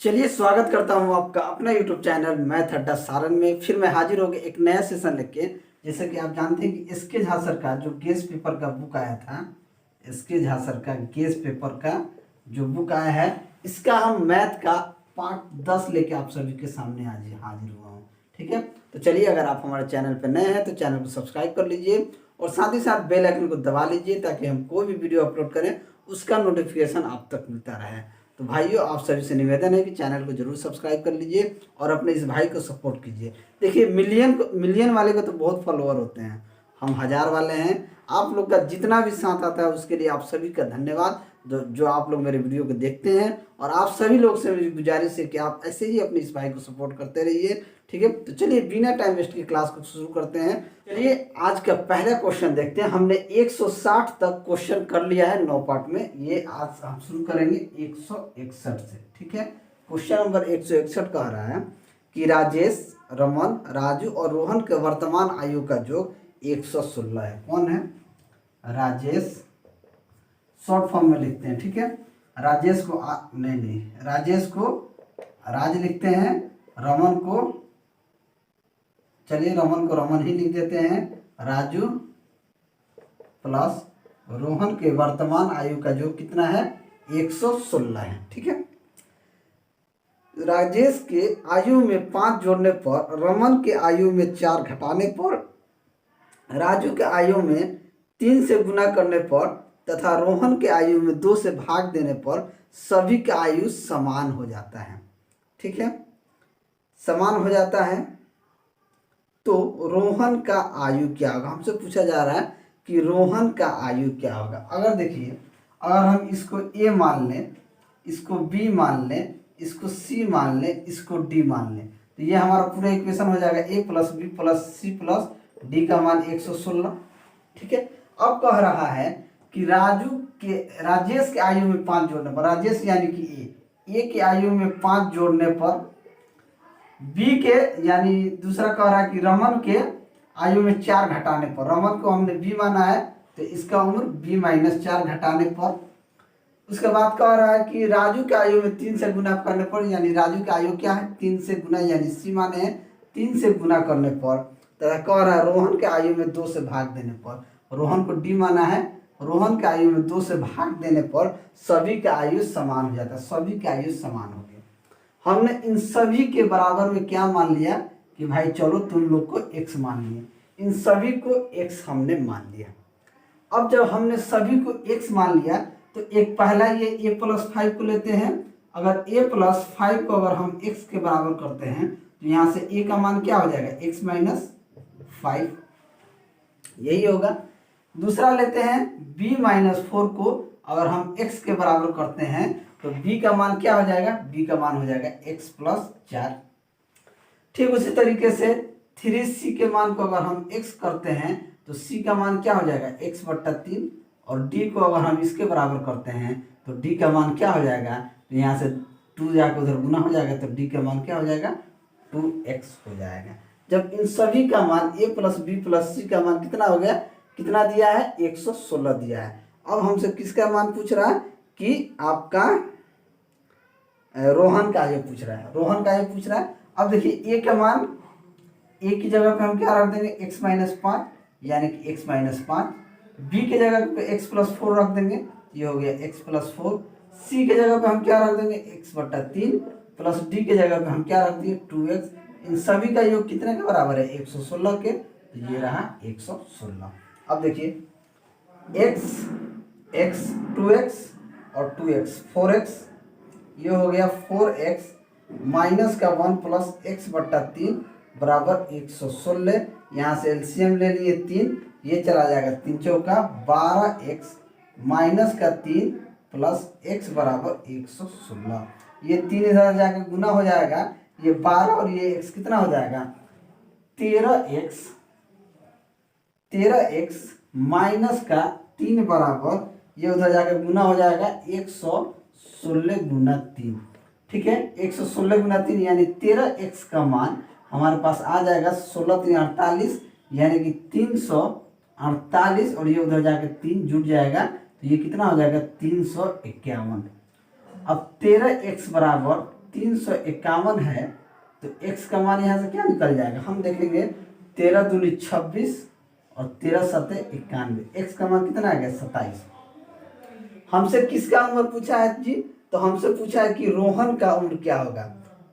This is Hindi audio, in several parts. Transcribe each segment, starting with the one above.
चलिए स्वागत करता हूं आपका अपना यूट्यूब चैनल मैथ अड्डा सारण में। फिर मैं हाजिर हो गया एक नया सेशन लेके। जैसे कि आप जानते हैं कि एसके झा सर का जो गेस पेपर का बुक आया था, एसके झा सर का गेस पेपर का जो बुक आया है, इसका हम मैथ का पार्ट 10 लेके आप सभी के सामने आज हाजिर हुआ हूँ। ठीक है, तो चलिए अगर आप हमारे चैनल पर नए हैं तो चैनल को सब्सक्राइब कर लीजिए और साथ ही साथ बेल आइकन को दबा लीजिए ताकि हम कोई भी वीडियो अपलोड करें उसका नोटिफिकेशन आप तक मिलता रहे। तो भाइयों, आप सभी से निवेदन है कि चैनल को जरूर सब्सक्राइब कर लीजिए और अपने इस भाई को सपोर्ट कीजिए। देखिए, मिलियन वाले को तो बहुत फॉलोअर होते हैं, हम 1000 वाले हैं। आप लोग का जितना भी साथ आता है उसके लिए आप सभी का धन्यवाद, जो आप लोग मेरे वीडियो को देखते हैं। और आप सभी लोग से मेरी गुजारिश है कि आप ऐसे ही अपने इस भाई को सपोर्ट करते रहिए। ठीक है, तो चलिए बिना टाइम वेस्ट की क्लास को शुरू करते हैं। चलिए आज का पहला क्वेश्चन देखते हैं। हमने 160 तक क्वेश्चन कर लिया है 9 पार्ट में। ये आज हम शुरू करेंगे 161 से। ठीक है, क्वेश्चन नंबर 161 कह रहा है कि राजेश, रमन, राजू और रोहन के वर्तमान आयु का योग 116 है। कौन है? राजेश, शॉर्ट फॉर्म में लिखते हैं। ठीक है, राजेश को नहीं, राजेश को राज लिखते हैं, रमन को, चलिए रमन को रमन ही लिख देते हैं, राजू प्लस रोहन के वर्तमान आयु का जो कितना है 116 है। ठीक है, राजेश के आयु में 5 जोड़ने पर, रमन के आयु में 4 घटाने पर, राजू के आयु में 3 से गुना करने पर तथा रोहन के आयु में 2 से भाग देने पर सभी का आयु समान हो जाता है। ठीक है, समान हो जाता है। तो रोहन का आयु क्या होगा? हमसे पूछा जा रहा है कि रोहन का आयु क्या होगा। अगर देखिए, अगर हम इसको ए मान लें, इसको बी मान लें, इसको सी मान लें, इसको डी मान लें, तो ये हमारा पूरा इक्वेशन हो जाएगा A plus B plus C plus D का मान 116। ठीक है, अब कह रहा है कि राजेश के आयु में 5 जोड़ने पर, राजेश यानी कि ए के आयु में 5 जोड़ने पर, बी के यानी दूसरा कह रहा है कि रमन के आयु में 4 घटाने पर, रमन को हमने बी माना है तो इसका उम्र बी माइनस 4 घटाने पर। उसके बाद कह रहा है कि राजू के आयु में 3 से गुना करने पर, यानी राजू का आयु क्या है 3 से गुना, यानी सी माने हैं 3 से गुना करने पर। तथा कह रहा है रोहन के आयु में 2 से भाग देने पर, रोहन को डी माना है, रोहन के आयु में 2 से भाग देने पर सभी का आयु समान हो जाता है, सभी का आयु समान हो गया। हमने इन सभी के बराबर में क्या मान लिया कि भाई चलो तुम लोग को x मान लिया, इन सभी को x हमने मान लिया। अब जब हमने सभी को x मान लिया तो एक पहला ये a प्लस 5 को लेते हैं। अगर a प्लस 5 को अगर हम x के बराबर करते हैं तो यहाँ से a का मान क्या हो जाएगा x माइनस 5, यही होगा। दूसरा लेते हैं b माइनस 4 को अगर हम x के बराबर करते हैं तो b का मान क्या हो जाएगा, b का मान हो जाएगा x प्लस 4। ठीक उसी तरीके से 3c के मान को अगर हम x करते हैं तो c का मान क्या हो जाएगा x बट्टा 3, और d को अगर हम इसके बराबर करते हैं तो d का मान क्या हो जाएगा, तो यहाँ से 2 जाकर उधर गुना हो जाएगा तो d का मान क्या हो जाएगा 2x हो जाएगा। जब इन सभी का मान a प्लस बी प्लस सी का मान कितना हो गया, कितना दिया है 116 दिया है। अब हमसे किसका मान पूछ रहा है कि आपका रोहन का आयु पूछ रहा है, रोहन का आयु पूछ रहा है। अब देखिए a का मान, a की जगह पे हम क्या रख देंगे x माइनस 5, यानी कि x माइनस 5, b की जगह पे x प्लस 4 रख देंगे, ये हो गया x प्लस 4, c की जगह पे हम क्या रख देंगे x बट्टा 3 प्लस d की जगह पे हम क्या रख देंगे 2x। इन सभी का योग कितने के बराबर है 116 के, तो ये रहा 116। अब देखिए x 2x और 2x 4x, ये हो गया 4x माइनस का 1 प्लस x बट्टा 3 बराबर 116। यहाँ से एलसीएम ले लिए 3, ये चला जाएगा 3 चौका 12x माइनस का 3 प्लस x बराबर 116। ये 3 इधर जाकर गुना हो जाएगा, ये 12 और ये x कितना हो जाएगा 13x माइनस का 3 बराबर, ये उधर जाकर गुना हो जाएगा 116 गुना 3। ठीक है, 116 गुना 3 यानी 13x का मान हमारे पास आ जाएगा 16 3 48, यानी कि 348, और ये उधर जाकर 3 जुड़ जाएगा तो ये कितना हो जाएगा 351। अब 13x बराबर 351 है तो x का मान यहाँ से क्या निकल जाएगा, हम देखेंगे 13 दूनी 26 और 13 सते 91, x का मान कितना आ गया 27। हमसे किसका उम्र पूछा है जी, तो हमसे पूछा है कि रोहन का उम्र क्या होगा,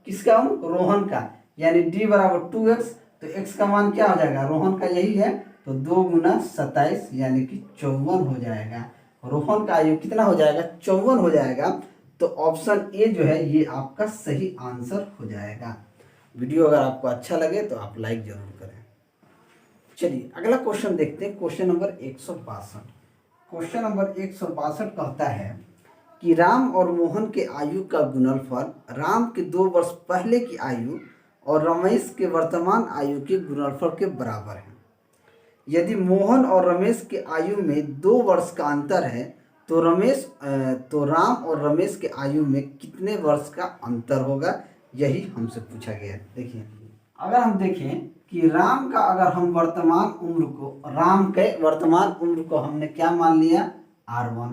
किसका उम्र, रोहन का, यानी d बराबर 2x, तो x का मान क्या हो जाएगा, रोहन का यही है, तो 2 गुना 27 यानी कि 54 हो जाएगा। रोहन का आयु कितना हो जाएगा, 54 हो जाएगा। तो ऑप्शन ए जो है ये आपका सही आंसर हो जाएगा। वीडियो अगर आपको अच्छा लगे तो आप लाइक जरूर करें। चलिए अगला क्वेश्चन देखते हैं, क्वेश्चन नंबर 162। क्वेश्चन नंबर 162 कहता है कि राम और मोहन के आयु का गुणनफल राम के 2 वर्ष पहले की आयु और रमेश के वर्तमान आयु के गुणनफल के बराबर है। यदि मोहन और रमेश के आयु में 2 वर्ष का अंतर है तो राम और रमेश के आयु में कितने वर्ष का अंतर होगा, यही हमसे पूछा गया है। देखिए अगर हम देखें कि राम का अगर हम राम के वर्तमान उम्र को हमने क्या मान लिया R1,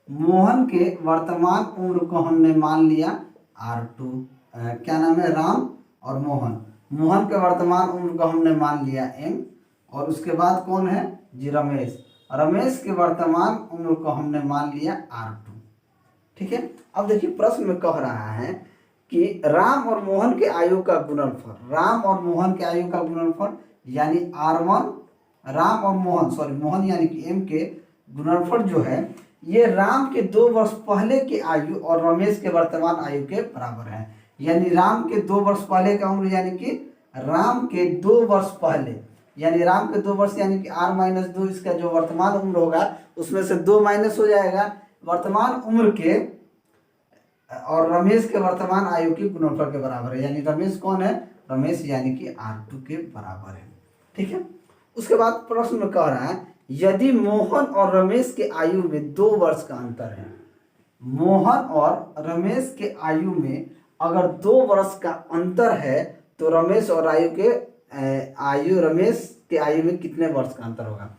मोहन के वर्तमान उम्र को हमने मान लिया R2, क्या नाम है, राम और मोहन के वर्तमान उम्र को हमने मान लिया M, और उसके बाद कौन है जी, रमेश के वर्तमान उम्र को हमने मान लिया R2। ठीक है, अब देखिए प्रश्न में कह रहा है कि राम और मोहन के आयु का गुणनफल, राम और मोहन के आयु का गुणनफल यानी R1, राम और मोहन यानी कि M के गुणनफल जो है ये राम के 2 वर्ष पहले की आयु और रमेश के वर्तमान आयु के बराबर है। यानी राम के 2 वर्ष पहले का उम्र यानी कि राम के 2 वर्ष पहले, यानी राम के 2 वर्ष यानी कि R-2, इसका जो वर्तमान उम्र होगा उसमें से 2 माइनस हो जाएगा वर्तमान उम्र के, और रमेश के वर्तमान आयु के गुणनफल के बराबर है। यानी रमेश कौन है, रमेश यानी कि R2 के बराबर है। ठीक है, उसके बाद प्रश्न में कह रहा है यदि मोहन और रमेश के आयु में 2 वर्ष का अंतर है, मोहन और रमेश के आयु में अगर 2 वर्ष का अंतर है तो रमेश के आयु में कितने वर्ष का अंतर होगा।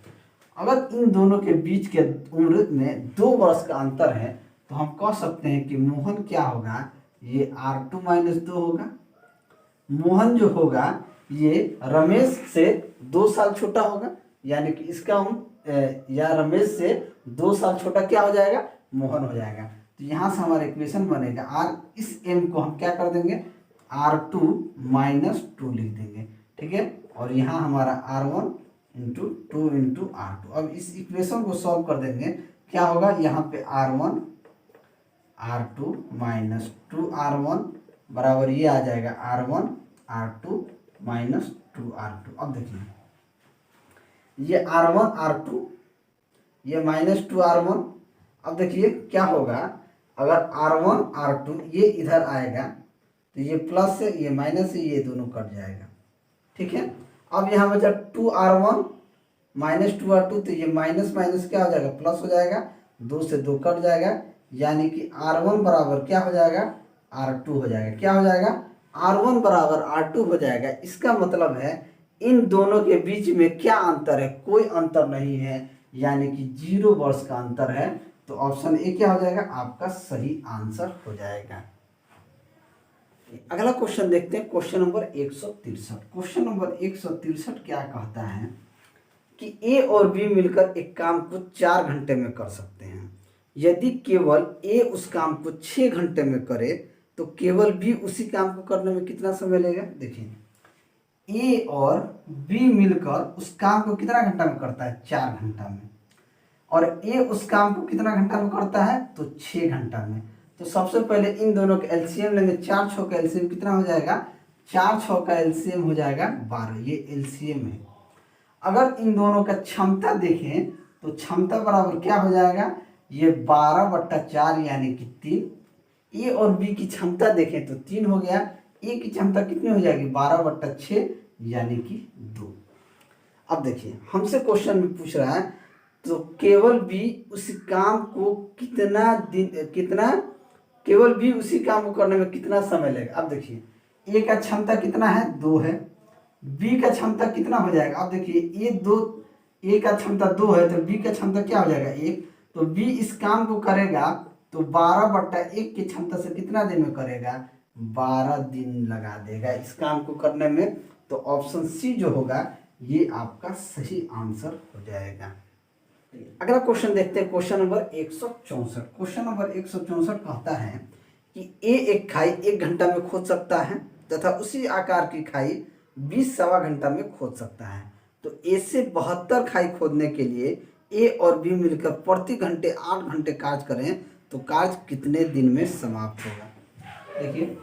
अगर इन दोनों के बीच के उम्र में 2 वर्ष का अंतर है तो हम कह सकते हैं कि मोहन क्या होगा, ये R2-2 होगा। मोहन जो होगा ये रमेश से 2 साल छोटा होगा, यानी कि इसका या रमेश से 2 साल छोटा क्या हो जाएगा, मोहन हो जाएगा। तो यहाँ से हमारा इक्वेशन बनेगा इस m को हम क्या कर देंगे R2-2 लिख देंगे। ठीक है, और यहाँ हमारा R1 × 2 × R2। अब इस इक्वेशन को सॉल्व कर देंगे, क्या होगा, यहाँ पे R1 R2 - 2R1 बराबर ये आ जाएगा R1 R2 - 2R2। अब देखिए ये R1 R2 ये -2R1। अब देखिए क्या होगा, अगर R1 R2 ये इधर आएगा तो ये प्लस से ये माइनस से ये दोनों कट जाएगा। ठीक है, अब यहाँ बचा 2R1 - 2R2, तो ये माइनस माइनस क्या हो जाएगा, प्लस हो जाएगा, 2 से 2 कट जाएगा, यानी कि R1 बराबर क्या हो जाएगा, R2 हो जाएगा। क्या हो जाएगा, R1 बराबर R2 हो जाएगा। इसका मतलब है इन दोनों के बीच में क्या अंतर है, कोई अंतर नहीं है, यानी कि 0 वर्ष का अंतर है। तो ऑप्शन ए क्या हो जाएगा, आपका सही आंसर हो जाएगा। अगला क्वेश्चन देखते हैं, क्वेश्चन नंबर 163। क्वेश्चन नंबर 163 क्या कहता है कि ए और बी मिलकर एक काम को 4 घंटे में कर सकते हैं। यदि केवल ए उस काम को 6 घंटे में करे तो केवल बी उसी काम को करने में कितना समय लेगा। देखिए ए और बी मिलकर उस काम को कितना घंटा में करता है, 4 घंटा में, और ए उस काम को कितना घंटा में करता है, तो 6 घंटा में। तो सबसे पहले इन दोनों का एलसीएम लेंगे, 4 6 का एलसीएम कितना हो जाएगा, 4 6 का एलसीएम हो जाएगा 12, ये एलसीएम है। अगर इन दोनों का क्षमता देखें तो क्षमता बराबर क्या हो जाएगा, ये 12/4 यानी कि 3। ए और बी की क्षमता देखें तो 3 हो गया, ए की क्षमता कितनी हो जाएगी, 12/6 यानी कि 2। अब देखिए हमसे क्वेश्चन में पूछ रहा है तो केवल बी उसी काम को केवल बी उसी काम को करने में कितना समय लेगा। अब देखिए ए का क्षमता कितना है, 2 है, बी का क्षमता कितना हो जाएगा। अब देखिए ए का क्षमता 2 है तो बी का क्षमता क्या हो जाएगा, 1। तो बी इस काम को करेगा तो 12/1 की क्षमता से कितना दिन में करेगा, 12 दिन लगा देगा इस काम को करने में। तो ऑप्शन सी जो होगा ये आपका सही आंसर हो जाएगा। अगला क्वेश्चन देखते हैं, क्वेश्चन नंबर 164। क्वेश्चन नंबर 164 कहता है कि ए एक खाई 1 घंटा में खोद सकता है तथा उसी आकार की खाई 20 सवा घंटा में खोद सकता है। तो ए से 72 खाई खोदने के लिए ए और बी मिलकर प्रति घंटे 8 घंटे कार्य करें तो कार्य कितने दिन में समाप्त होगा। देखिए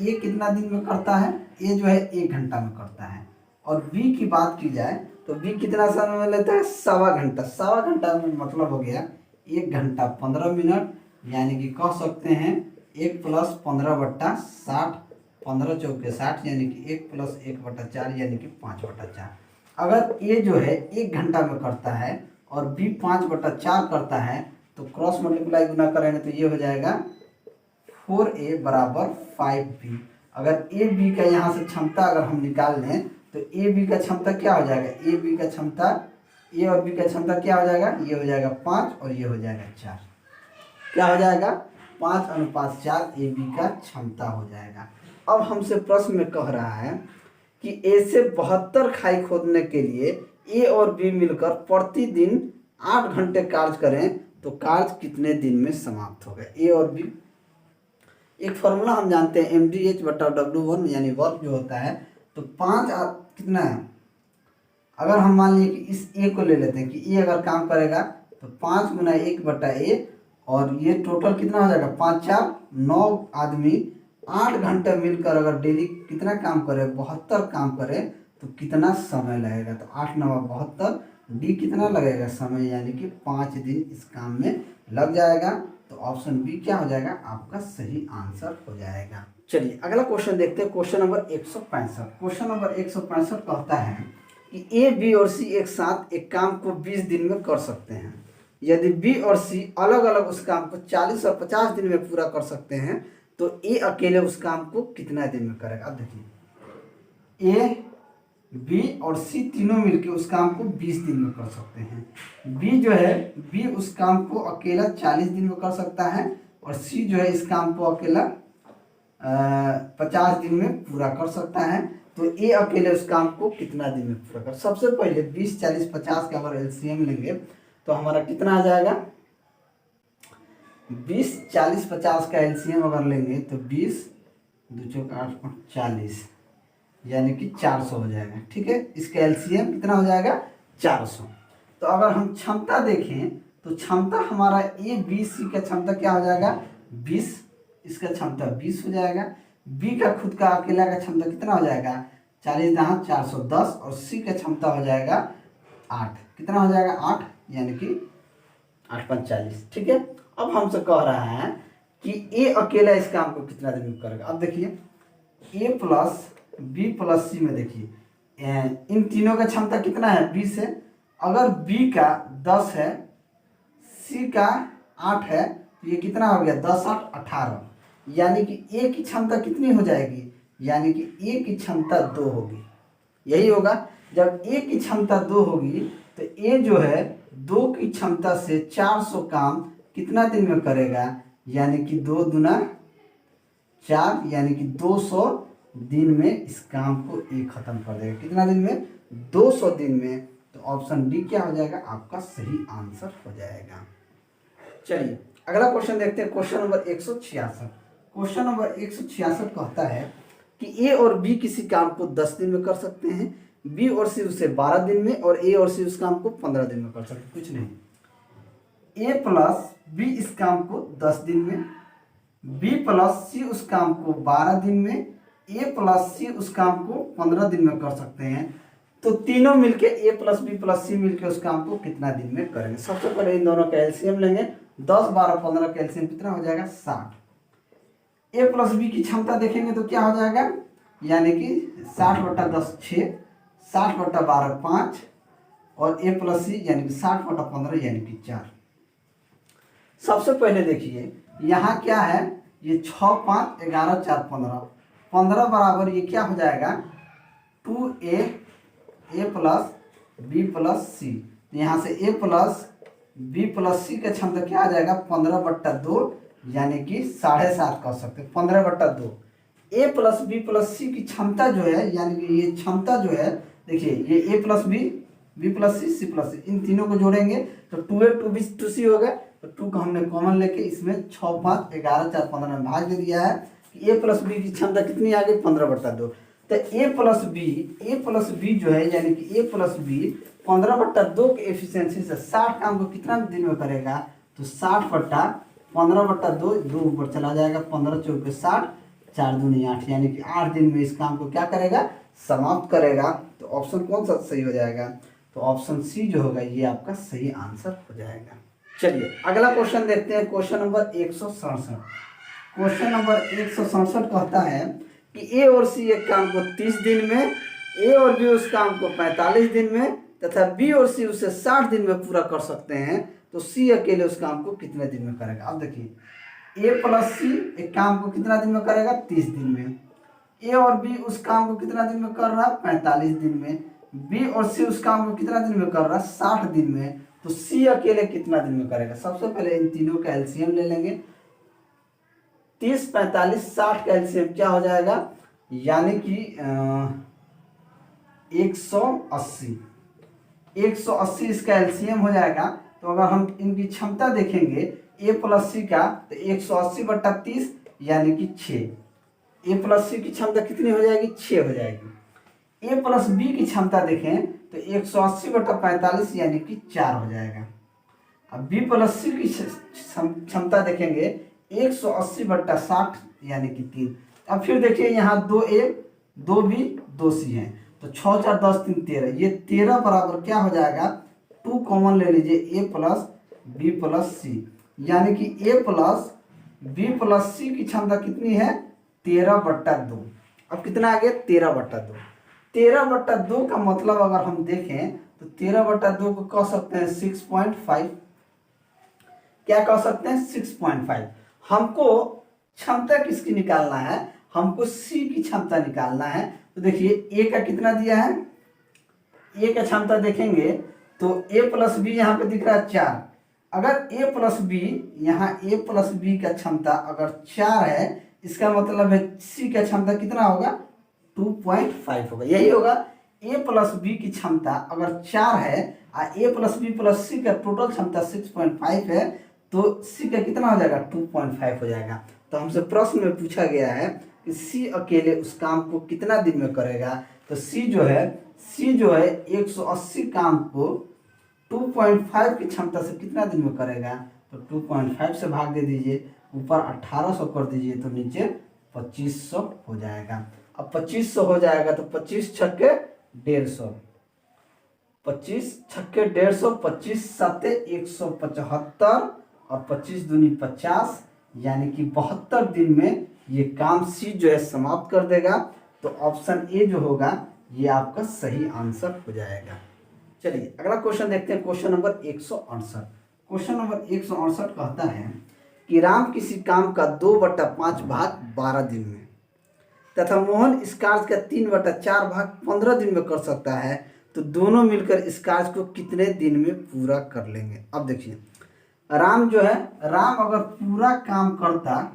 ए कितना दिन में करता है, ए जो है 1 घंटा में करता है, और बी की बात की जाए तो बी कितना समय में लेता है, सवा घंटा। सवा घंटा में मतलब हो गया 1 घंटा 15 मिनट, यानी कि कह सकते हैं 1 + 15/60, 15 चौके 60, यानी कि 1 + 1/4 यानी कि 5/4। अगर ए जो है 1 घंटा में करता है और बी 5/4 करता है तो क्रॉस मल्टीप्लाई गुना करेंगे तो ये हो जाएगा 4a = 5b। अगर ए बी का यहाँ से क्षमता अगर हम निकाल लें तो ए बी का क्षमता क्या हो जाएगा, ए बी का क्षमता, ए और बी का क्षमता क्या हो जाएगा, ये हो जाएगा 5 और ये हो जाएगा 4। क्या हो जाएगा, 5:4 ए बी का क्षमता हो जाएगा। अब हमसे प्रश्न में कह रहा है कि ए से 72 खाई खोदने के लिए ए और बी मिलकर प्रतिदिन 8 घंटे कार्य करें तो कार्य कितने दिन में समाप्त होगा। ए और बी, एक फॉर्मूला हम जानते हैं mdh/w1 यानी वर्क जो होता है, तो 5 कितना है, अगर हम मान लिए कि इस ए को ले लेते हैं कि ए अगर काम करेगा तो 5 × 1/a, और ये टोटल कितना हो जाएगा, 5 × 4 = 9 आदमी 8 घंटे मिलकर अगर डेली कितना काम करे, 72 काम करे तो कितना समय लगेगा। तो 8 × 9 = 72, डी कितना लगेगा समय, यानी कि 5 दिन इस काम में लग जाएगा। तो ऑप्शन बी क्या हो जाएगा, आपका सही आंसर हो जाएगा। चलिए अगला क्वेश्चन देखते हैं, क्वेश्चन नंबर 165। क्वेश्चन नंबर 165 कहता है कि ए बी और सी एक साथ एक काम को 20 दिन में कर सकते हैं। यदि बी और सी अलग अलग उस काम को 40 और 50 दिन में पूरा कर सकते हैं तो ए अकेले उस काम को कितना दिन में करेगा। अब देखिए ए बी और सी तीनों मिलकर उस काम को 20 दिन में कर सकते हैं। बी जो है, बी उस काम को अकेला 40 दिन में कर सकता है, और सी जो है इस काम को अकेला 50 दिन में पूरा कर सकता है। तो ए अकेले उस काम को कितना दिन में पूरा कर। सबसे पहले 20, 40, 50 का अगर एलसीएम लेंगे तो हमारा कितना आ जाएगा, 20, 40, 50 का एलसीएम अगर लेंगे तो 20 2 चौका 8 40, यानी कि 400 हो जाएगा। ठीक है, इसका एलसीएम कितना हो जाएगा, 400। तो अगर हम क्षमता देखें तो क्षमता हमारा ए बी सी का क्षमता क्या हो जाएगा, 20, इसका क्षमता 20 हो जाएगा। बी का खुद का अकेला का क्षमता कितना हो जाएगा, 40 × 410, और सी का क्षमता हो जाएगा 8, कितना हो जाएगा 8, यानी कि 8 × 40। ठीक है, अब हमसे कह रहा है कि ए अकेला इस काम को कितना दिन में करेगा। अब देखिए ए प्लस बी प्लस सी में देखिए इन तीनों का क्षमता कितना है, 20 है। अगर बी का 10 है, सी का 8 है, तो ये कितना हो गया, 10 × 8 = 18, यानी कि ए की क्षमता कितनी हो जाएगी, यानी कि ए की क्षमता 2 होगी। यही होगा, जब ए की क्षमता 2 होगी तो ए जो है 2 की क्षमता से 400 काम कितना दिन में करेगा, यानी कि 2 दूना 4, यानी कि 200 दिन में इस काम को ए खत्म कर देगा। कितना दिन में, 200 दिन में। तो ऑप्शन डी क्या हो जाएगा, आपका सही आंसर हो जाएगा। चलिए अगला क्वेश्चन देखते हैं, क्वेश्चन नंबर 166। क्वेश्चन नंबर 166 कहता है कि ए और बी किसी काम को 10 दिन में कर सकते हैं, बी और सी उसे 12 दिन में, और ए और सी उस काम को 15 दिन में कर सकते हैं। कुछ नहीं, ए प्लस बी इस काम को 10 दिन में, बी प्लस सी उस काम को 12 दिन में, ए प्लस सी उस काम को 15 दिन में कर सकते हैं। तो तीनों मिलके ए प्लस बी प्लस सी मिलके उस काम को कितना दिन में करेंगे। सबसे पहले इन दोनों का एलसीएम लेंगे, 10, 12, 15 का एलसीएम कितना हो जाएगा, 60। ए प्लस बी की क्षमता देखेंगे तो क्या हो जाएगा, यानी कि 60/10 6, 60/12 5, और ए प्लस सी यानी कि 60/15 यानी कि 4। सबसे पहले देखिए यहाँ क्या है, ये 6, 5, 11, 4, 15 बराबर ये क्या हो जाएगा, 2a प्लस बी प्लस सी। यहाँ से a प्लस बी प्लस सी का क्षमता क्या आ जाएगा, 15/2, यानी कि 7.5 कर सकते हैं। 15/2 ए प्लस बी प्लस सी की क्षमता जो है, यानी कि ये क्षमता जो है, देखिए ये A plus B plus C plus C, इन तीनों को जोड़ेंगे तो 2a 2b 2c हो गया। तो 2 को हमने कॉमन लेके इसमें 6 5 11 4 15 में भाग दे दिया है कि ए प्लस बी की क्षमता कितनी आ गई 15/2। तो ए प्लस बी जो है, यानी कि ए प्लस बी 15/2 के एफिशिएंसी से 60 काम को कितना दिन में करेगा, तो 60/15/2, 2 ऊपर चला जाएगा, 15 चौके 60, 4 दूनी 8, यानी कि 8 दिन में इस काम को क्या करेगा, समाप्त करेगा। तो ऑप्शन कौन सा सही हो जाएगा, तो ऑप्शन सी जो होगा ये आपका सही आंसर हो जाएगा। चलिए अगला क्वेश्चन देखते हैं, क्वेश्चन नंबर 167। क्वेश्चन नंबर 167 कहता है कि ए और सी एक काम को 30 दिन में, ए और बी उस काम को 45 दिन में तथा बी और सी उसे 60 दिन में पूरा कर सकते हैं, तो सी अकेले उस काम को कितने दिन में करेगा। अब देखिए ए प्लस सी एक काम को कितना दिन में करेगा, 30 दिन में। ए और बी उस काम को कितना दिन में कर रहा है, 45 दिन में। बी और सी उस काम को कितना दिन में कर रहा है, 60 दिन में। तो सी अकेले कितना दिन में करेगा। सबसे पहले इन तीनों का एलसीएम ले लेंगे। 30 45 60 का एलसीएम क्या हो जाएगा, यानी कि 180 इसका एलसीएम हो जाएगा। तो अगर हम इनकी क्षमता देखेंगे ए प्लस सी का, तो 180/30 यानी कि 6। ए प्लस सी की क्षमता कितनी हो जाएगी, 6 हो जाएगी। ए प्लस बी की क्षमता देखें तो 180/45 यानी कि 4 हो जाएगा। अब बी प्लस सी की क्षमता देखेंगे 180/60 यानी कि 3। अब फिर देखिए यहाँ 2a 2b 2c है, तो 6 4 10 3 13, ये 13 बराबर क्या हो जाएगा, 2 कॉमन ले लीजिए, a प्लस बी प्लस सी, यानी कि a प्लस बी प्लस सी की क्षमता कितनी है, 13/2। अब कितना आ गया, 13/2। 13/2 का मतलब अगर हम देखें तो 13/2 को कह सकते हैं 6.5। क्या कह सकते हैं, 6.5। हमको क्षमता किसकी निकालना है, हमको सी की क्षमता निकालना है। तो देखिए ए का कितना दिया है, ए का क्षमता देखेंगे तो ए प्लस बी यहाँ पे दिख रहा है 4। अगर ए प्लस बी, यहाँ ए प्लस बी का क्षमता अगर 4 है, इसका मतलब है सी का क्षमता कितना होगा, 2.5 होगा। यही होगा, ए प्लस बी की क्षमता अगर 4 है और ए प्लस बी प्लस सी का टोटल क्षमता 6.5 है, तो सी का कितना हो जाएगा, 2.5 हो जाएगा। तो हमसे प्रश्न में पूछा गया है कि सी अकेले उस काम को कितना दिन में करेगा। तो सी जो है 180 काम को 2.5 की क्षमता से कितना दिन में करेगा, तो 2.5 से भाग दे दीजिए, ऊपर 1800 कर दीजिए, तो नीचे 2500 हो जाएगा। अब 2500 हो जाएगा तो 25 छक्के 150, 25 छक्के 150, 25 7 175 और 25 दूनी 50, यानी कि 72 दिन में ये काम सी जो है समाप्त कर देगा। तो ऑप्शन ए जो होगा ये आपका सही आंसर हो जाएगा। चलिए अगला क्वेश्चन देखते हैं, क्वेश्चन नंबर 168। क्वेश्चन नंबर 168 कहता है कि राम किसी काम का 2/5 भाग 12 दिन में तथा मोहन इस कार्य का 3/4 भाग 15 दिन में कर सकता है, तो दोनों मिलकर इस कार्य को कितने दिन में पूरा कर लेंगे। अब देखिए राम जो है, राम अगर पूरा काम करता,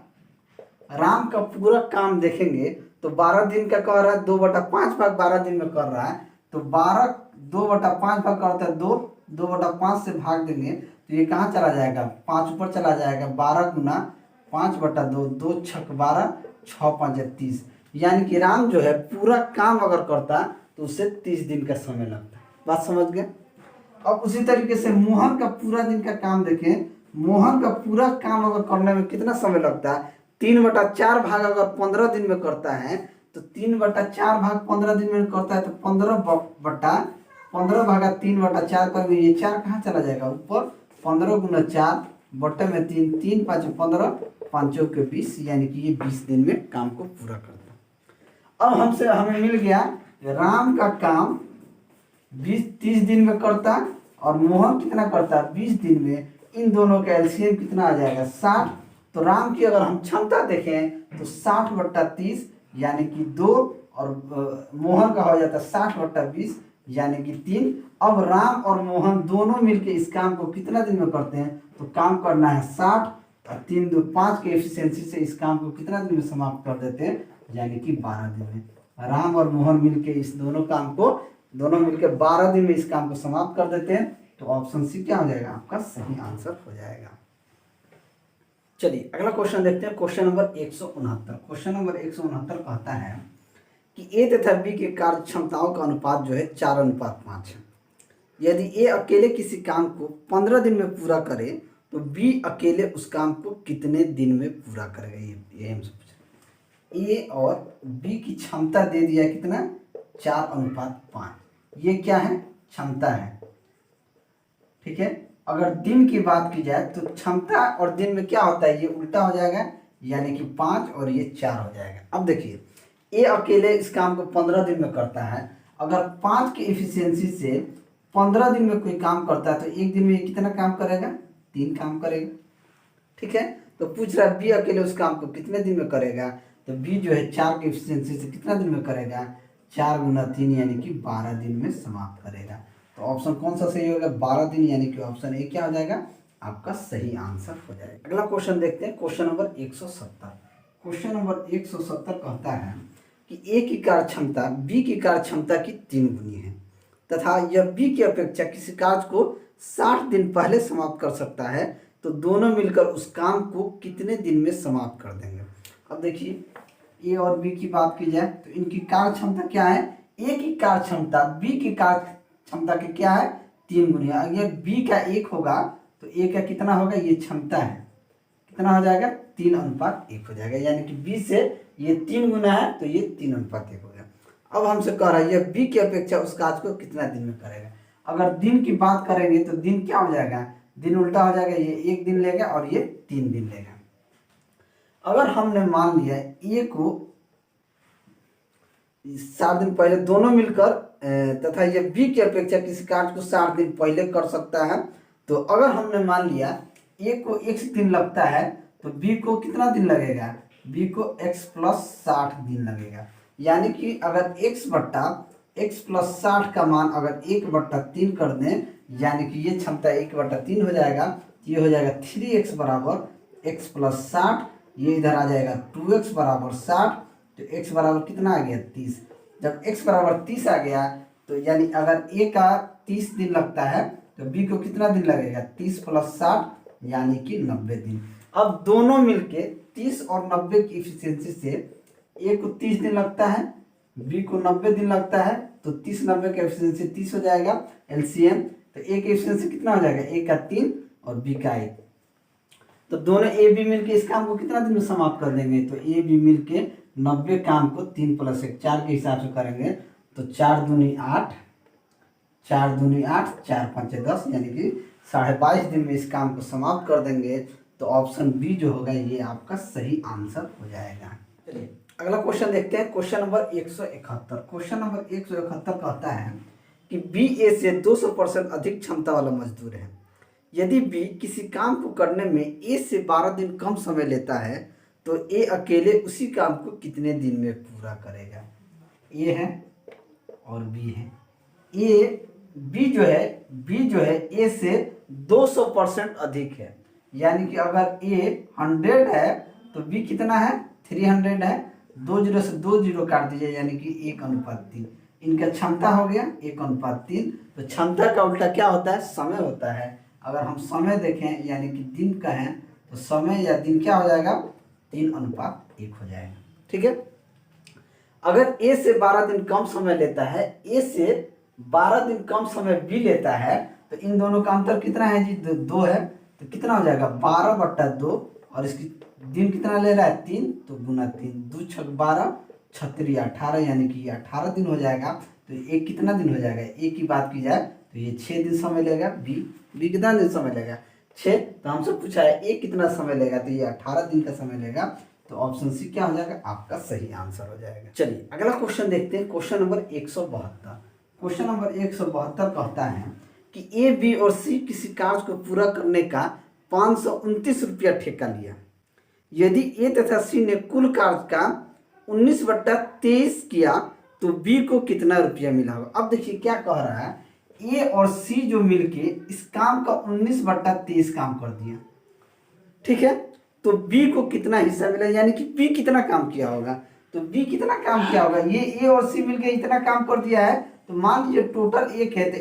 राम का पूरा काम देखेंगे तो 12 दिन का कह रहा है, 2/5 भाग 12 दिन में कर रहा है, तो 2/5 भाग करता है 2/5 से भाग देंगे तो ये कहाँ चला जाएगा, 5 ऊपर चला जाएगा, 12 गुना 5/2, 2 छक 12, 6 5 30, यानी कि राम जो है पूरा काम अगर करता तो उसे 30 दिन का समय लगता। बात समझ गए। अब उसी तरीके से मोहन का पूरा दिन का काम देखें, मोहन का पूरा काम अगर करने में कितना समय लगता है, 3/4 भाग अगर 15 दिन में करता है, तो 3/4 भाग 15 दिन में करता है, तो 15 भागा 3/4 कर, ये 4 कहाँ चला जाएगा ऊपर, 15 गुना 4 बट्टे में 3, 3 5 15, 5 के 20, यानी कि ये 20 दिन में काम को पूरा करता। अब हमें मिल गया राम का काम 30 दिन में करता और मोहन कितना करता, 20 दिन में। इन दोनों का एलसीएम कितना आ जाएगा, 60। तो राम की अगर हम क्षमता देखें तो 60/30 यानी कि 2, और मोहन का हो जाता है 60/20 यानी कि 3। अब राम और मोहन दोनों मिलके इस काम को कितना दिन में करते हैं, तो काम करना है 60 और 3 2 5 के एफिशिएंसी से इस काम को कितना दिन में समाप्त कर देते हैं, यानी कि 12 दिन में। राम और मोहन मिलके इस दोनों मिलके 12 दिन में इस काम को समाप्त कर देते हैं। तो ऑप्शन सी क्या हो जाएगा, आपका सही आंसर हो जाएगा। चलिए अगला क्वेश्चन देखते हैं, क्वेश्चन नंबर 169। क्वेश्चन नंबर 169 कहता है कि ए तथा बी के कार्य क्षमताओं का अनुपात जो है 4:5 है। यदि ए अकेले किसी काम को 15 दिन में पूरा करे तो बी अकेले उस काम को कितने दिन में पूरा करेगा, ये हमसे पूछ रहे हैं। ए और बी की क्षमता दे दिया कितना, 4:5। ये क्या है, क्षमता है, ठीक है। अगर दिन की बात की जाए तो क्षमता और दिन में क्या होता है, ये उल्टा हो जाएगा, यानी कि 5 और ये 4 हो जाएगा। अब देखिए ए अकेले इस काम को 15 दिन में करता है। अगर 5 की एफिशिएंसी से 15 दिन में कोई काम करता है तो एक दिन में ये कितना काम करेगा, 3 काम करेगा, ठीक है। तो पूछ रहा है बी अकेले उस काम को कितने दिन में करेगा, तो बी जो है 4 की एफिशिएंसी से कितना दिन में करेगा, 4 गुना 3 यानी कि 12 दिन में समाप्त करेगा। तो ऑप्शन कौन सा सही होगा, 12 दिन, यानी कि ऑप्शन ए क्या हो जाएगा, आपका सही आंसर हो जाएगा। अगला क्वेश्चन देखते हैं, क्वेश्चन नंबर 170। क्वेश्चन नंबर 170 कहता है कि ए की कार्य क्षमता बी की कार्य क्षमता की 3 गुनी है तथा यह बी की अपेक्षा किसी कार्य को 60 दिन पहले समाप्त कर सकता है, तो दोनों मिलकर उस काम को कितने दिन में समाप्त कर देंगे। अब देखिए ए और बी की बात की जाए तो इनकी कार्य क्षमता क्या है, ए की कार्य क्षमता बी की कार्य क्षमता की क्या है, 3 गुनी। अगर बी का 1 होगा तो ए का कितना होगा, ये क्षमता है, कितना हो जाएगा, 3:1 हो जाएगा, यानी कि बी से ये 3 गुना है तो ये 3:1 हो गया। अब हमसे कह रहा है यह बी की अपेक्षा उस कार्य को कितना दिन में करेगा। अगर दिन की बात करेंगे तो दिन क्या हो जाएगा, दिन उल्टा हो जाएगा, ये 1 दिन लेगा और ये 3 दिन लेगा। अगर हमने मान लिया ए को 60 दिन पहले दोनों मिलकर तथा यह बी की अपेक्षा किसी कार्य को 60 दिन पहले कर सकता है, तो अगर हमने मान लिया ए को x दिन लगता है तो बी को कितना दिन लगेगा, बी को x + 60 दिन लगेगा। यानी कि अगर x + 60 का मान अगर 1/3 कर दें, यानी कि ये क्षमता 1/3 हो जाएगा, ये हो जाएगा 3x बराबर x + 60, ये इधर आ जाएगा 2x बराबर 60, तो x बराबर कितना आ गया, 30। जब x बराबर 30 आ गया तो यानी अगर a का 30 दिन लगता है तो b को कितना दिन लगेगा, 30 + 60 यानी कि 90 दिन। अब दोनों मिलके 30 और 90 की एफिशिएंसी से a को 30 दिन लगता है, b को 90 दिन लगता है, तो 30 90 का एफिशिएंसी 30 हो जाएगा एलसीएम। तो a की एफिशिएंसी कितना हो जाएगा, a का 3 और b का 1। तो दोनों ए बी मिलके इस काम को कितना दिन में समाप्त कर देंगे, तो ए बी मिलके 90 काम को 3 + 1 4 के हिसाब से करेंगे, तो 4 दूनी 8, 4 दूनी 8, 4 5 10, यानी कि 22.5 दिन में इस काम को समाप्त कर देंगे। तो ऑप्शन बी जो होगा ये आपका सही आंसर हो जाएगा। चलिए अगला क्वेश्चन देखते हैं, क्वेश्चन नंबर 171। क्वेश्चन नंबर 171 कहता है कि बी ए से 200% अधिक क्षमता वाला मजदूर है। यदि बी किसी काम को करने में ए से 12 दिन कम समय लेता है तो ए अकेले उसी काम को कितने दिन में पूरा करेगा। ए है और बी है, बी जो है ए से 200% अधिक है, यानी कि अगर ए 100 है तो बी कितना है, 300 है। 2 0 से 2 0 काट दीजिए, यानी कि 1:3। इनका क्षमता हो गया 1:3। तो क्षमता का उल्टा क्या होता है, समय होता है। अगर हम समय देखें यानी कि दिन कहें तो समय या दिन क्या हो जाएगा, 3:1 हो जाएगा, ठीक है। अगर ए से 12 दिन कम समय लेता है, ए से 12 दिन कम समय बी लेता है, तो इन दोनों का अंतर कितना है जी, 2 है। तो कितना हो जाएगा, 12/2, और इसकी दिन कितना ले रहा है, 3, तो गुना 3, 2 × 6 12, 36 18, यानी कि 18 दिन हो जाएगा। तो एक कितना दिन हो जाएगा, एक की बात की जाए तो ये 6 दिन समय लेगा, बी कितना दिन समय लेगा, 6। तो हमसे पूछा है ए कितना समय लेगा, तो ये 18 दिन का समय लेगा। तो ऑप्शन सी क्या हो जाएगा, आपका सही आंसर हो जाएगा। चलिए अगला क्वेश्चन देखते हैं, क्वेश्चन नंबर 172। क्वेश्चन नंबर 172 कहता है कि ए बी और सी किसी कार्य को पूरा करने का 529 रुपया ठेका लिया। यदि ए तथा सी ने कुल कार्य का 19/23 किया तो बी को कितना रुपया मिला होगा। अब देखिए क्या कह रहा है, ए और सी जो मिलके इस काम का 19/23 काम कर दिया, ठीक है। तो बी को कितना हिस्सा मिला, यानी कि बी कितना काम किया होगा। तो बी कितना काम किया होगा, ये ए और सी मिलकर इतना काम कर दिया है, तो मान लीजिए टोटल 1 है, तो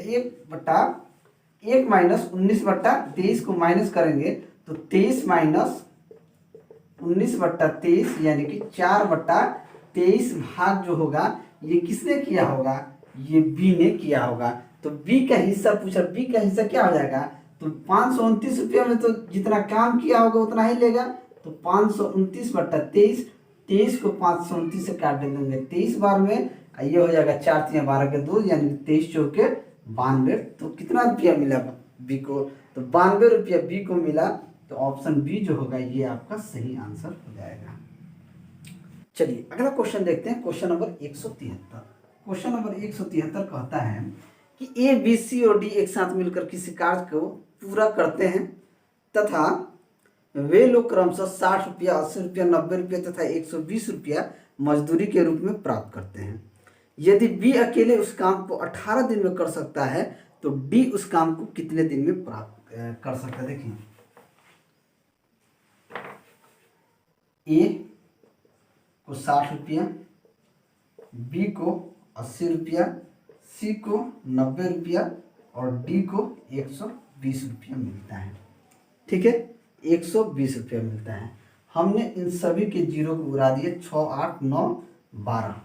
1/1 - 19/23 को माइनस करेंगे तो 23 - 19/23 यानी कि 4/23 भाग जो होगा ये किसने किया होगा, ये बी ने किया होगा। तो बी का हिस्सा पूछा, बी का हिस्सा क्या हो जाएगा, तो 529 रुपये में तो जितना काम किया होगा उतना ही लेगा, तो 529/23, 23 को 529 से काट देंगे 23 बार में, ये हो जाएगा 4 × 12 के 2 यानी 23 चौके 92। तो कितना रुपया मिला बी को, तो 92 रुपया बी को मिला। तो ऑप्शन बी जो होगा ये आपका सही आंसर हो जाएगा। चलिए अगला क्वेश्चन देखते हैं, क्वेश्चन नंबर 173। क्वेश्चन नंबर 173 कहता है कि ए बी सी और डी एक साथ मिलकर किसी कार्य को पूरा करते हैं तथा वे लोग क्रमशः 60 रुपया, 80 रुपया, 90 रुपया तथा 120 रुपया मजदूरी के रूप में प्राप्त करते हैं। यदि बी अकेले उस काम को 18 दिन में कर सकता है तो डी उस काम को कितने दिन में प्राप्त कर सकता है। देखिए ए को 60 रुपया, बी को 80 रुपया, सी को 90 रुपया और डी को 120 रुपया मिलता है। ठीक है, 120 रुपया मिलता है। हमने इन सभी के जीरो को उड़ा दिए, 6, 8, 9, 12।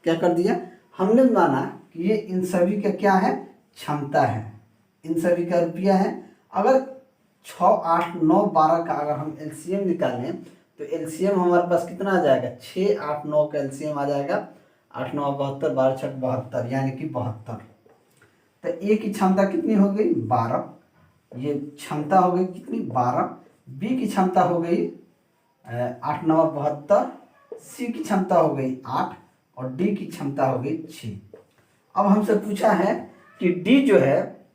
क्या कर दिया, हमने माना कि ये इन सभी का क्या है, क्षमता है, इन सभी का रुपया है। अगर 6, 8, 9, 12 का अगर हम एलसीएम निकालें तो एलसीएम हमारे पास कितना आ जाएगा, 6, 8, 9 का एलसीएम आ जाएगा 8, 9, 72, 12, 6, 72 यानी कि 72। तो ए की क्षमता कितनी हो गई, 12। ये क्षमता हो गई कितनी, 12। बी की क्षमता हो गई 8, 9, 72। सी की क्षमता हो गई 8 और डी की क्षमता हो गई 6। अब हमसे पूछा है कि डी जो है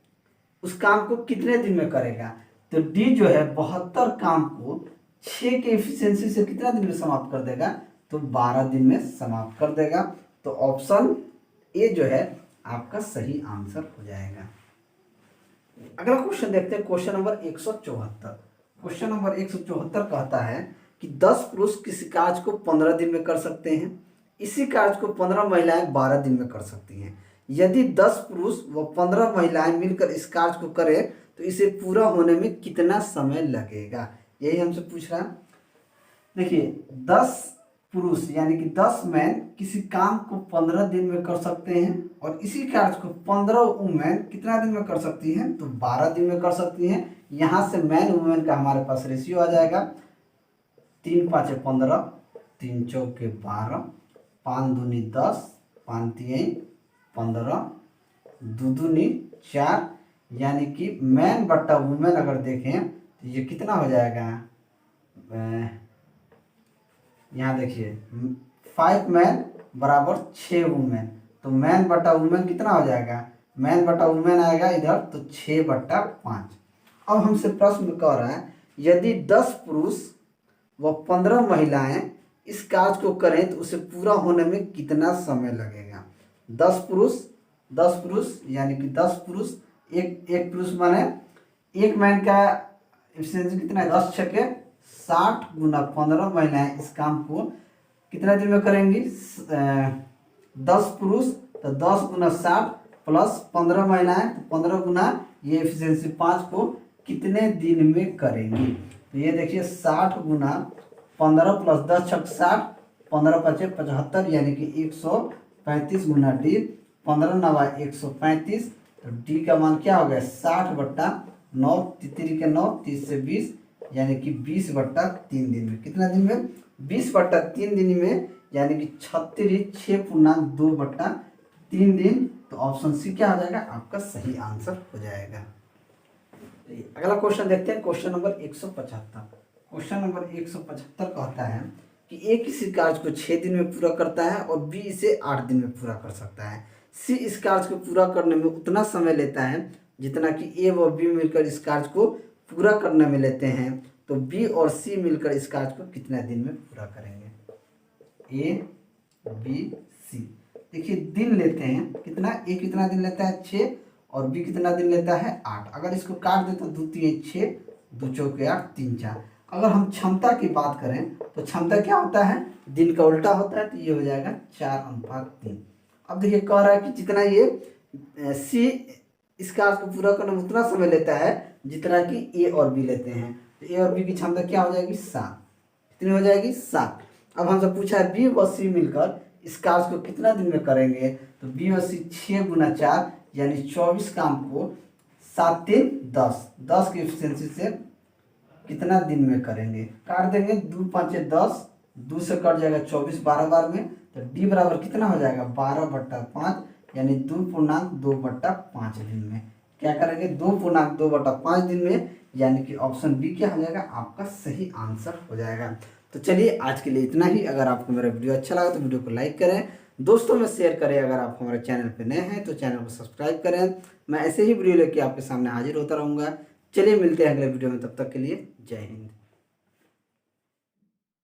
उस काम को कितने दिन में करेगा, तो डी जो है 72 काम को 6 के एफिशिएंसी से कितना दिन में समाप्त कर देगा, तो 12 दिन में समाप्त कर देगा। तो ऑप्शन ए जो है आपका सही आंसर हो जाएगा। अगला क्वेश्चन देखते हैं, क्वेश्चन नंबर 174। क्वेश्चन नंबर 174 कहता है कि 10 पुरुष किसी कार्य को 15 दिन में कर सकते हैं, इसी कार्य को 15 महिलाएं 12 दिन में कर सकती हैं। यदि 10 पुरुष व 15 महिलाएं मिलकर इस कार्य को करें तो इसे पूरा होने में कितना समय लगेगा, यही हमसे पूछ रहा है। देखिए 10 पुरुष यानी कि 10 मैन किसी काम को 15 दिन में कर सकते हैं और इसी कार्य को 15 वुमेन कितना दिन में कर सकती हैं, तो 12 दिन में कर सकती हैं। यहाँ से मैन वुमेन का हमारे पास रेशियो आ जाएगा, 3, 5, 15, 3, 4, 12, 5, 2, 10, 5, 3, 15, 2, 2, 4 यानी कि मैन बट्टा वुमेन अगर देखें तो ये कितना हो जाएगा, यहाँ देखिए 5 मैन बराबर 6 वुमेन, तो मैन बटा वुमेन कितना हो जाएगा, मैन बटा वुमेन आएगा इधर तो 6/5। अब हमसे प्रश्न कह रहा है यदि 10 पुरुष व 15 महिलाएं इस कार्य को करें तो उसे पूरा होने में कितना समय लगेगा। 10 पुरुष यानी कि 10 पुरुष, एक पुरुष माने एक मैन का एफिशिएंसी कितना है, 10 छक्के 60 गुना 15 महिलाएं इस काम को कितना दिन में करेंगी, 10 पुरुष तो 10 गुना 60 प्लस 15 महिलाएं तो 15 गुना ये एफिशिएंसी 5 को कितने दिन में करेंगी। तो ये देखिए 60 गुना 15 प्लस 10 छक 60, 15 × 5 = 75 यानी कि 135 गुना डी, 15 × 9 = 135। तो डी का मान क्या हो गया, 60/9, 3 के 9, 30 से 20 यानी कि 20/3 दिन में। कितना दिन में, 20/3 दिन में यानी कि 6 दिन। तो ऑप्शन सी क्या हो जाएगा, आपका सही आंसर हो जाएगा। अगला क्वेश्चन देखते हैं, क्वेश्चन नंबर 175। क्वेश्चन नंबर 175 कहता है कि ए किसी कार्य को 6 दिन में पूरा करता है और बी इसे 8 दिन में पूरा कर सकता है। सी इस कार्य को पूरा करने में उतना समय लेता है जितना कि ए व बी मिलकर इस कार्य को पूरा करने में लेते हैं। तो बी और सी मिलकर इस कार्य को कितने दिन में पूरा करेंगे, ए बी सी। देखिए दिन लेते हैं कितना, ए कितना दिन लेता है 6 और बी कितना दिन लेता है 8। अगर इसको काट दे तो 2, 3, 6, 2, 4, 8, 3, 4। अगर हम क्षमता की बात करें तो क्षमता क्या होता है, दिन का उल्टा होता है, तो ये हो जाएगा 4/3। अब देखिए कह रहा है कि जितना ये सी इस कार्य को पूरा करने में उतना समय लेता है जितना कि ए और बी लेते हैं। तो ए और बी की क्षमता क्या हो जाएगी 7। कितनी हो जाएगी 7। अब हमसे पूछा है बी व सी मिलकर इस कार्य को कितना दिन में करेंगे, तो बी और सी 6 × 4 यानी 24 काम को 7 × 3 = 10, 10 की एफिशिएंसी से कितना दिन में करेंगे, काट देंगे 2 × 5 = 10, 2 से कट जाएगा 24 12 बार में, तो डी बराबर कितना हो जाएगा 12/5 यानी 2.2/5 दिन में। क्या करेंगे 2.2/5 दिन में, यानी कि ऑप्शन बी क्या हो जाएगा आपका सही आंसर हो जाएगा। तो चलिए आज के लिए इतना ही। अगर आपको मेरा वीडियो अच्छा लगा तो वीडियो को लाइक करें, दोस्तों में शेयर करें। अगर आप हमारे चैनल पर नए हैं तो चैनल को सब्सक्राइब करें। मैं ऐसे ही वीडियो लेके आपके सामने हाजिर होता रहूँगा। चलिए मिलते हैं अगले वीडियो में, तब तक के लिए जय हिंद।